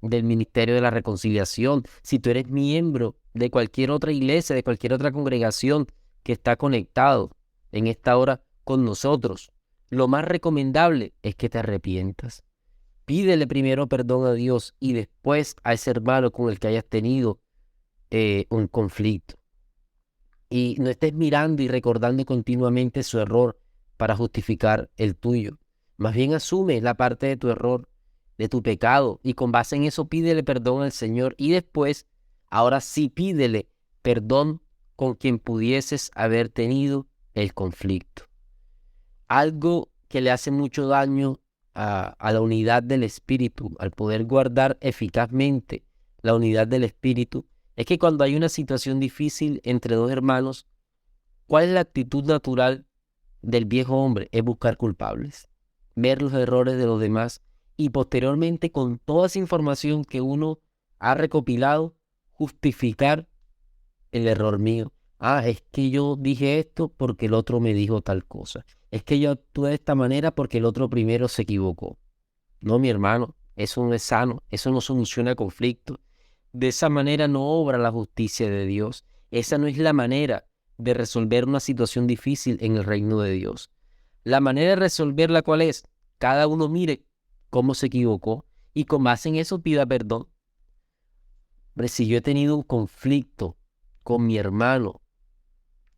S2: del Ministerio de la Reconciliación, si tú eres miembro de cualquier otra iglesia, de cualquier otra congregación que está conectado en esta hora con nosotros, lo más recomendable es que te arrepientas. Pídele primero perdón a Dios y después a ese hermano con el que hayas tenido un conflicto. Y no estés mirando y recordando continuamente su error para justificar el tuyo. Más bien asume la parte de tu error, de tu pecado, y con base en eso pídele perdón al Señor. Y después, ahora sí pídele perdón con quien pudieses haber tenido el conflicto. Algo que le hace mucho daño a la unidad del espíritu, al poder guardar eficazmente la unidad del espíritu, es que cuando hay una situación difícil entre dos hermanos, ¿cuál es la actitud natural del viejo hombre? Es buscar culpables, ver los errores de los demás y posteriormente con toda esa información que uno ha recopilado, justificar el error mío. Es que yo dije esto porque el otro me dijo tal cosa. Es que yo actué de esta manera porque el otro primero se equivocó. No, mi hermano, eso no es sano, eso no soluciona conflictos. De esa manera no obra la justicia de Dios. Esa no es la manera de resolver una situación difícil en el reino de Dios. La manera de resolverla, ¿cuál es? Cada uno mire cómo se equivocó y con base en eso pida perdón. Hombre, si yo he tenido un conflicto con mi hermano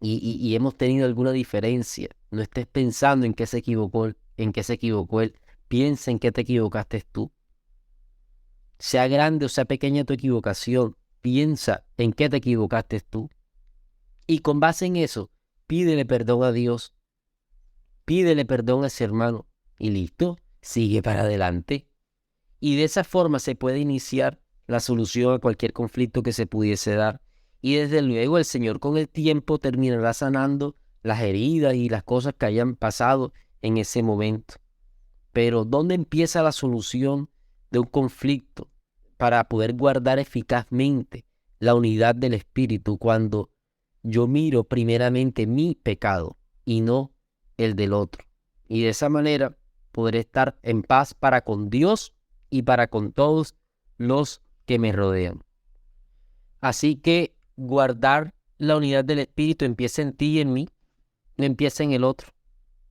S2: y hemos tenido alguna diferencia, no estés pensando en qué se equivocó él, piensa en qué te equivocaste tú. Sea grande o sea pequeña tu equivocación, piensa en qué te equivocaste tú. Y con base en eso, pídele perdón a Dios, pídele perdón a ese hermano y listo, sigue para adelante. Y de esa forma se puede iniciar la solución a cualquier conflicto que se pudiese dar. Y desde luego el Señor con el tiempo terminará sanando las heridas y las cosas que hayan pasado en ese momento. Pero ¿dónde empieza la solución de un conflicto para poder guardar eficazmente la unidad del espíritu? Cuando yo miro primeramente mi pecado y no el del otro. Y de esa manera podré estar en paz para con Dios y para con todos los que me rodean. Así que guardar la unidad del espíritu empieza en ti y en mí, no empieza en el otro.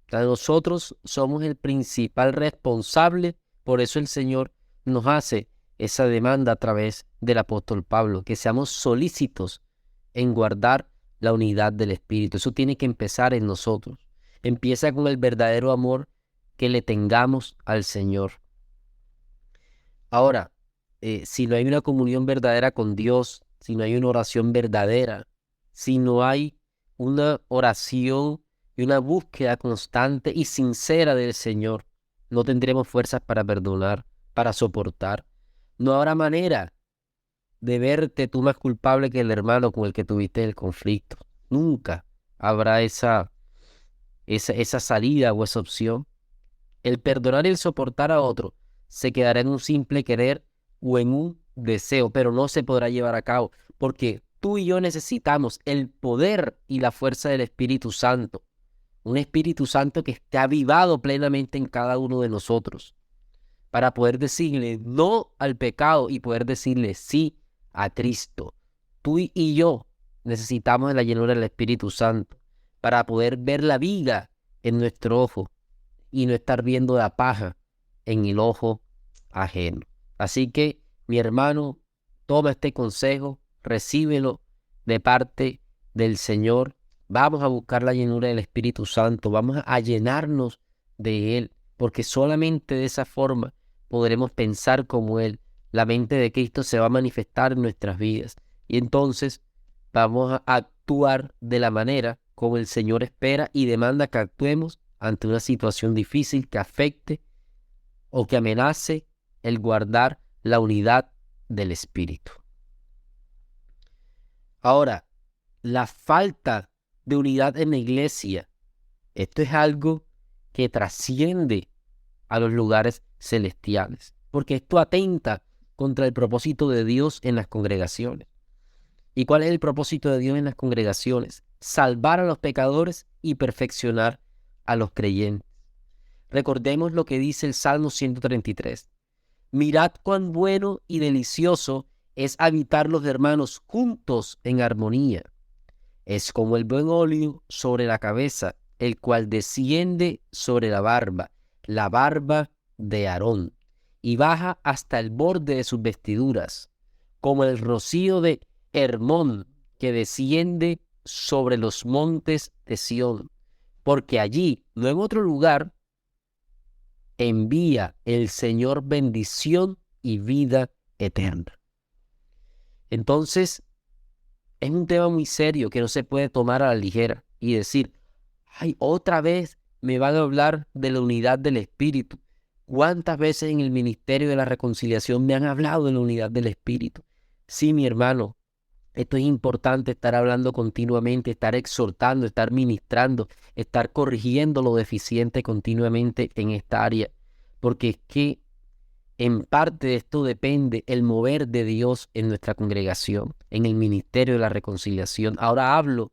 S2: O sea, nosotros somos el principal responsable, por eso el Señor nos hace esa demanda a través del apóstol Pablo, que seamos solícitos en guardar la unidad del espíritu. Eso tiene que empezar en nosotros. Empieza con el verdadero amor que le tengamos al Señor. Ahora, si no hay una comunión verdadera con Dios, si no hay una oración verdadera, si no hay una oración y una búsqueda constante y sincera del Señor, no tendremos fuerzas para perdonar, para soportar. No habrá manera de verte tú más culpable que el hermano con el que tuviste el conflicto. Nunca habrá esa salida o esa opción. El perdonar y el soportar a otro se quedará en un simple querer o en un deseo, pero no se podrá llevar a cabo, porque tú y yo necesitamos el poder y la fuerza del Espíritu Santo, un Espíritu Santo que esté avivado plenamente en cada uno de nosotros, para poder decirle no al pecado y poder decirle sí a Cristo. Tú y yo necesitamos de la llenura del Espíritu Santo para poder ver la viga en nuestro ojo y no estar viendo la paja en el ojo ajeno. Así que, mi hermano, toma este consejo, recíbelo de parte del Señor. Vamos a buscar la llenura del Espíritu Santo, vamos a llenarnos de Él, porque solamente de esa forma podremos pensar como Él. La mente de Cristo se va a manifestar en nuestras vidas y entonces vamos a actuar de la manera como el Señor espera y demanda que actuemos ante una situación difícil que afecte o que amenace el guardar la unidad del Espíritu. Ahora, la falta de unidad en la iglesia, esto es algo que trasciende a los lugares celestiales, porque esto atenta contra el propósito de Dios en las congregaciones. ¿Y cuál es el propósito de Dios en las congregaciones? Salvar a los pecadores y perfeccionar a los creyentes. Recordemos lo que dice el Salmo 133. Mirad cuán bueno y delicioso es habitar los hermanos juntos en armonía. Es como el buen óleo sobre la cabeza, el cual desciende sobre la barba de Aarón, y baja hasta el borde de sus vestiduras, como el rocío de Hermón que desciende sobre los montes de Sión, porque allí, no en otro lugar, envía el Señor bendición y vida eterna. Entonces, es un tema muy serio que no se puede tomar a la ligera y decir, ay, otra vez me van a hablar de la unidad del Espíritu. ¿Cuántas veces en el ministerio de la reconciliación me han hablado de la unidad del Espíritu? Sí, mi hermano, esto es importante, estar hablando continuamente, estar exhortando, estar ministrando, estar corrigiendo lo deficiente continuamente en esta área, porque es que en parte de esto depende el mover de Dios en nuestra congregación, en el ministerio de la reconciliación. Ahora hablo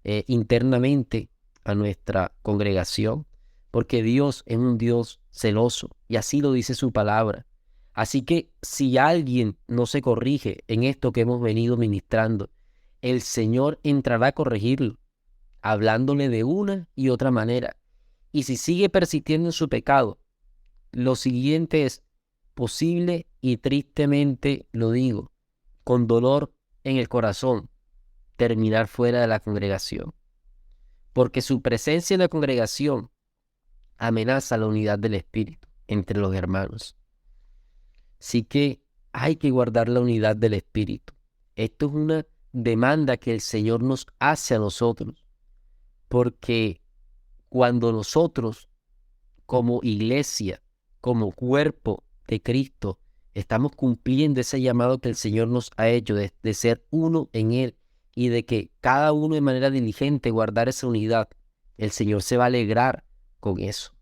S2: internamente a nuestra congregación, porque Dios es un Dios celoso y así lo dice su palabra. Así que si alguien no se corrige en esto que hemos venido ministrando, el Señor entrará a corregirlo, hablándole de una y otra manera. Y si sigue persistiendo en su pecado, lo siguiente es posible y tristemente lo digo, con dolor en el corazón, terminar fuera de la congregación. Porque su presencia en la congregación amenaza la unidad del Espíritu entre los hermanos. Así que hay que guardar la unidad del Espíritu. Esto es una demanda que el Señor nos hace a nosotros, porque cuando nosotros, como iglesia, como cuerpo de Cristo, estamos cumpliendo ese llamado que el Señor nos ha hecho de ser uno en Él y de que cada uno de manera diligente guardar esa unidad, el Señor se va a alegrar con eso.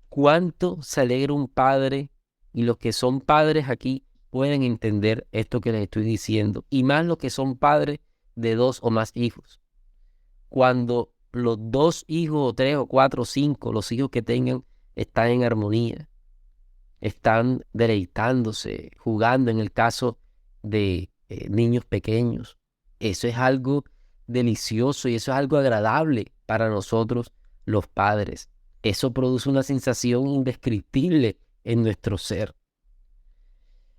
S2: ¿Cuánto se alegra un padre? Y los que son padres aquí pueden entender esto que les estoy diciendo. Y más los que son padres de 2 o más hijos. Cuando los 2 hijos, o 3 o 4 o 5, los hijos que tengan, están en armonía. Están deleitándose, jugando en el caso de niños pequeños. Eso es algo delicioso y eso es algo agradable para nosotros los padres. Eso produce una sensación indescriptible en nuestro ser.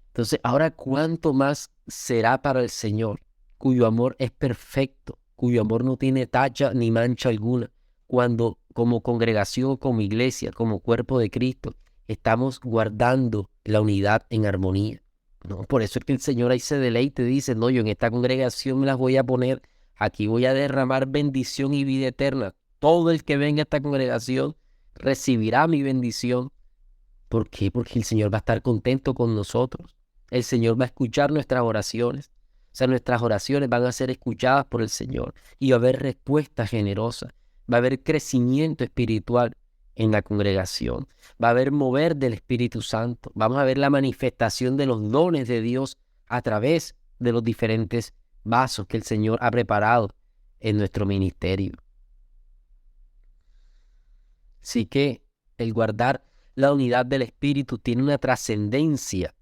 S2: Entonces, ahora, ¿cuánto más será para el Señor, cuyo amor es perfecto, cuyo amor no tiene tacha ni mancha alguna, cuando como congregación, como iglesia, como cuerpo de Cristo, estamos guardando la unidad en armonía? ¿No? Por eso es que el Señor ahí se deleita y dice, no, yo en esta congregación me las voy a poner, aquí voy a derramar bendición y vida eterna. Todo el que venga a esta congregación recibirá mi bendición. ¿Por qué? Porque el Señor va a estar contento con nosotros. El Señor va a escuchar nuestras oraciones. O sea, nuestras oraciones van a ser escuchadas por el Señor y va a haber respuesta generosa. Va a haber crecimiento espiritual en la congregación. Va a haber mover del Espíritu Santo. Vamos a ver la manifestación de los dones de Dios a través de los diferentes vasos que el Señor ha preparado en nuestro ministerio. Así que el guardar la unidad del Espíritu tiene una trascendencia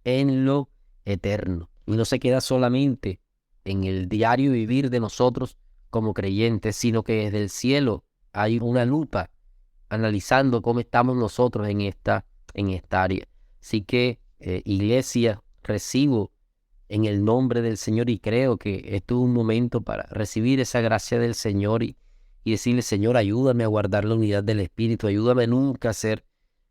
S2: en lo eterno. Y no se queda solamente en el diario vivir de nosotros como creyentes, sino que desde el cielo hay una lupa analizando cómo estamos nosotros en esta área. Así que, iglesia, recibo en el nombre del Señor y creo que esto es un momento para recibir esa gracia del Señor y decirle, Señor, ayúdame a guardar la unidad del Espíritu, ayúdame nunca a ser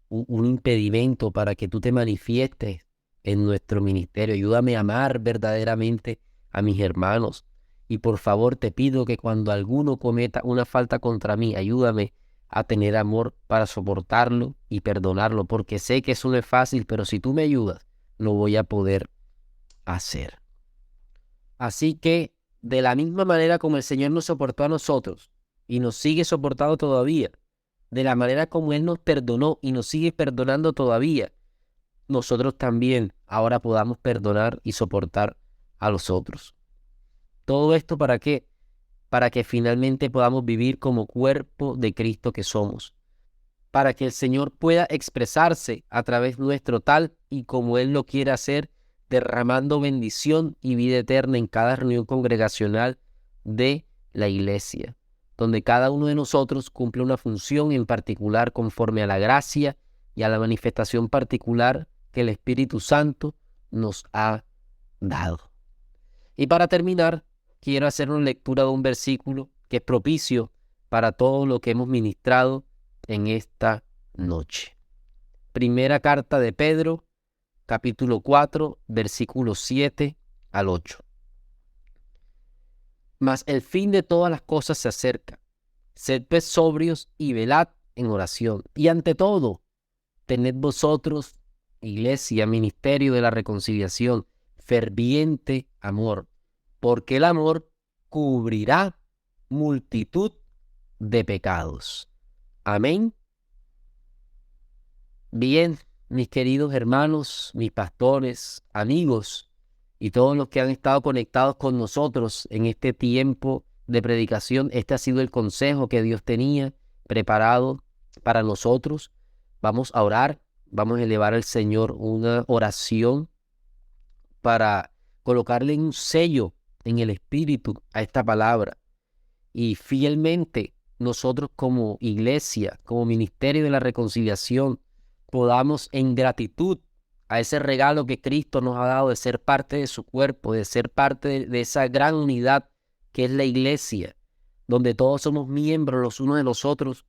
S2: un impedimento para que tú te manifiestes en nuestro ministerio, ayúdame a amar verdaderamente a mis hermanos. Y por favor te pido que cuando alguno cometa una falta contra mí, ayúdame a tener amor para soportarlo y perdonarlo, porque sé que eso no es fácil, pero si tú me ayudas, lo voy a poder hacer. Así que, de la misma manera como el Señor nos soportó a nosotros y nos sigue soportando todavía, de la manera como Él nos perdonó y nos sigue perdonando todavía, nosotros también ahora podamos perdonar y soportar a los otros. ¿Todo esto para qué? Para que finalmente podamos vivir como cuerpo de Cristo que somos. Para que el Señor pueda expresarse a través nuestro tal y como Él lo quiere hacer, derramando bendición y vida eterna en cada reunión congregacional de la iglesia, donde cada uno de nosotros cumple una función en particular conforme a la gracia y a la manifestación particular que el Espíritu Santo nos ha dado. Y para terminar, quiero hacer una lectura de un versículo que es propicio para todo lo que hemos ministrado en esta noche. Primera carta de Pedro, capítulo 4, versículos 7 al 8. Mas el fin de todas las cosas se acerca. Sed pues sobrios y velad en oración. Y ante todo, tened vosotros, iglesia, ministerio de la reconciliación, ferviente amor, porque el amor cubrirá multitud de pecados. Amén. Bien, mis queridos hermanos, mis pastores, amigos y todos los que han estado conectados con nosotros en este tiempo de predicación, este ha sido el consejo que Dios tenía preparado para nosotros. Vamos a orar, vamos a elevar al Señor una oración para colocarle un sello en el espíritu a esta palabra y fielmente nosotros como iglesia, como ministerio de la reconciliación, podamos en gratitud a ese regalo que Cristo nos ha dado de ser parte de su cuerpo, de ser parte de esa gran unidad que es la iglesia, donde todos somos miembros los unos de los otros,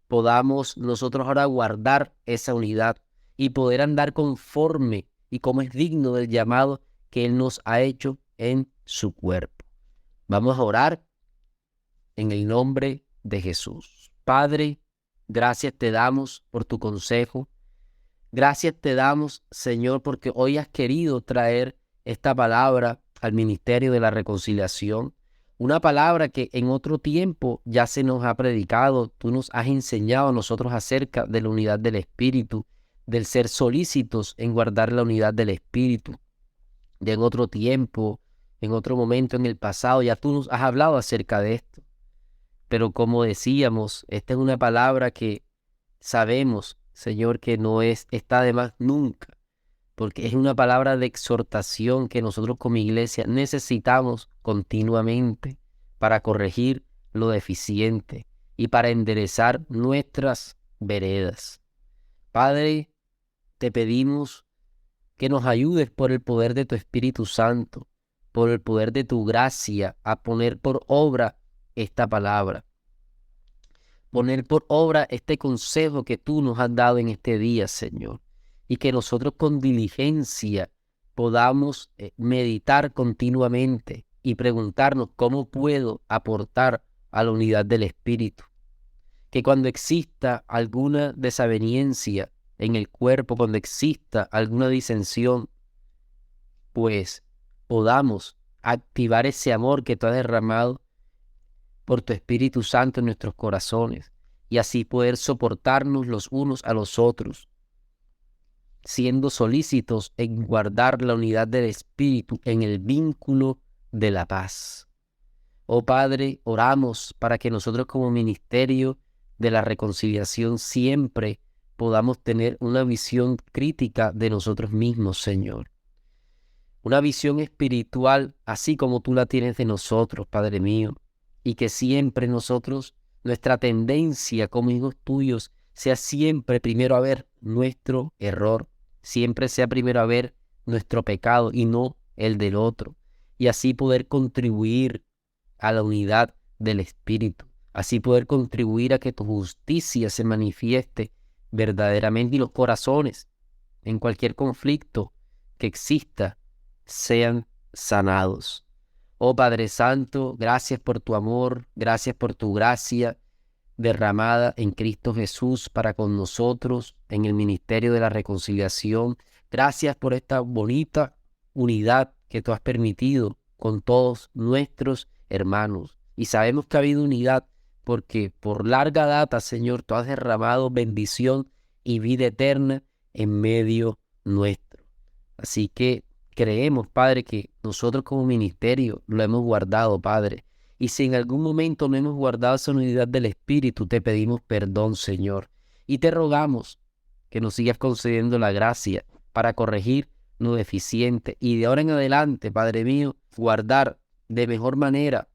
S2: podamos nosotros ahora guardar esa unidad y poder andar conforme y como es digno del llamado que Él nos ha hecho en su cuerpo. Vamos a orar en el nombre de Jesús. Padre, gracias te damos por tu consejo. Gracias te damos, Señor, porque hoy has querido traer esta palabra al ministerio de la reconciliación. Una palabra que en otro tiempo ya se nos ha predicado. Tú nos has enseñado a nosotros acerca de la unidad del Espíritu, del ser solícitos en guardar la unidad del Espíritu. De en otro tiempo, en otro momento en el pasado, ya tú nos has hablado acerca de esto. Pero como decíamos, esta es una palabra que sabemos, Señor, que no está de más nunca, porque es una palabra de exhortación que nosotros como iglesia necesitamos continuamente para corregir lo deficiente y para enderezar nuestras veredas. Padre, te pedimos que nos ayudes por el poder de tu Espíritu Santo, por el poder de tu gracia, a poner por obra esta palabra. Poner por obra este consejo que tú nos has dado en este día, Señor. Y que nosotros con diligencia podamos meditar continuamente y preguntarnos cómo puedo aportar a la unidad del Espíritu. Que cuando exista alguna desaveniencia en el cuerpo, cuando exista alguna disensión, pues podamos activar ese amor que tú has derramado por tu Espíritu Santo en nuestros corazones y así poder soportarnos los unos a los otros, siendo solícitos en guardar la unidad del Espíritu en el vínculo de la paz. Oh Padre, oramos para que nosotros como ministerio de la reconciliación siempre podamos tener una visión crítica de nosotros mismos, Señor. Una visión espiritual así como tú la tienes de nosotros, Padre mío. Y que siempre nosotros, nuestra tendencia como hijos tuyos, sea siempre primero a ver nuestro error siempre sea primero a ver nuestro pecado y no el del otro, y así poder contribuir a la unidad del Espíritu, así poder contribuir a que tu justicia se manifieste verdaderamente y los corazones en cualquier conflicto que exista sean sanados. Oh Padre Santo, gracias por tu amor, gracias por tu gracia derramada en Cristo Jesús para con nosotros en el ministerio de la reconciliación. Gracias por esta bonita unidad que tú has permitido con todos nuestros hermanos. Y sabemos que ha habido unidad porque por larga data, Señor, tú has derramado bendición y vida eterna en medio nuestro. Así que creemos, Padre, que nosotros como ministerio lo hemos guardado, Padre. Y si en algún momento no hemos guardado esa unidad del Espíritu, te pedimos perdón, Señor. Y te rogamos que nos sigas concediendo la gracia para corregir lo deficiente. Y de ahora en adelante, Padre mío, guardar de mejor manera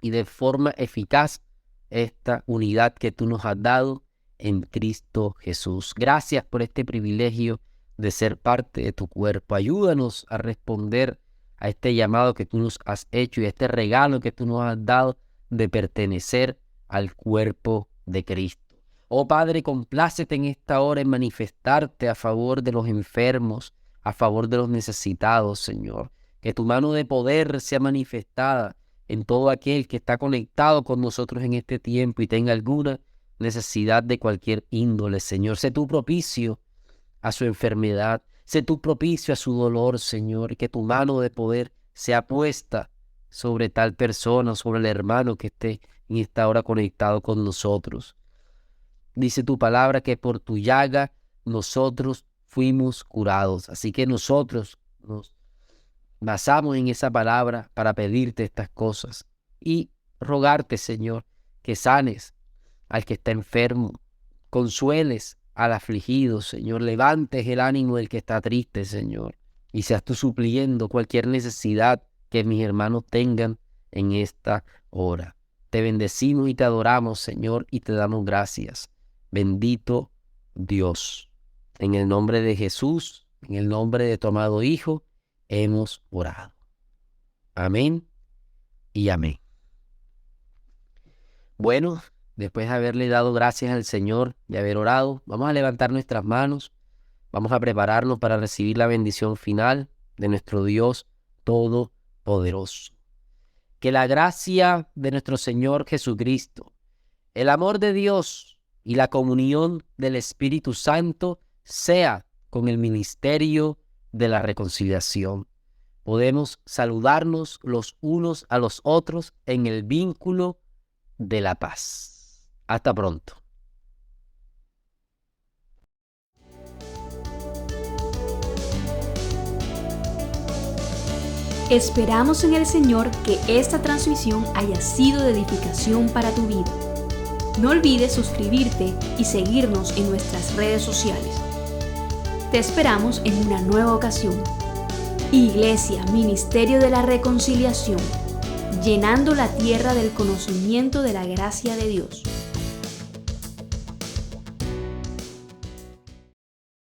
S2: y de forma eficaz esta unidad que tú nos has dado en Cristo Jesús. Gracias por este privilegio de ser parte de tu cuerpo. Ayúdanos a responder a este llamado que tú nos has hecho y a este regalo que tú nos has dado de pertenecer al cuerpo de Cristo. Oh Padre, complácete en esta hora en manifestarte a favor de los enfermos, a favor de los necesitados, Señor. Que tu mano de poder sea manifestada en todo aquel que está conectado con nosotros en este tiempo y tenga alguna necesidad de cualquier índole, Señor. Sé tú propicio a su enfermedad, sé tú propicio a su dolor, Señor, y que tu mano de poder sea puesta sobre tal persona, sobre el hermano que esté en esta hora conectado con nosotros. Dice tu palabra que por tu llaga nosotros fuimos curados. Así que nosotros nos basamos en esa palabra para pedirte estas cosas y rogarte, Señor, que sanes al que está enfermo, consueles al afligido, Señor, levantes el ánimo del que está triste, Señor, y seas tú supliendo cualquier necesidad que mis hermanos tengan en esta hora. Te bendecimos y te adoramos, Señor, y te damos gracias. Bendito Dios. En el nombre de Jesús, en el nombre de tu amado Hijo, hemos orado. Amén y amén. Bueno, después de haberle dado gracias al Señor y haber orado, vamos a levantar nuestras manos, vamos a prepararnos para recibir la bendición final de nuestro Dios Todopoderoso. Que la gracia de nuestro Señor Jesucristo, el amor de Dios y la comunión del Espíritu Santo sea con el ministerio de la reconciliación. Podemos saludarnos los unos a los otros en el vínculo de la paz. Hasta pronto.
S1: Esperamos en el Señor que esta transmisión haya sido de edificación para tu vida. No olvides suscribirte y seguirnos en nuestras redes sociales. Te esperamos en una nueva ocasión. Iglesia, Ministerio de la Reconciliación, llenando la tierra del conocimiento de la gracia de Dios.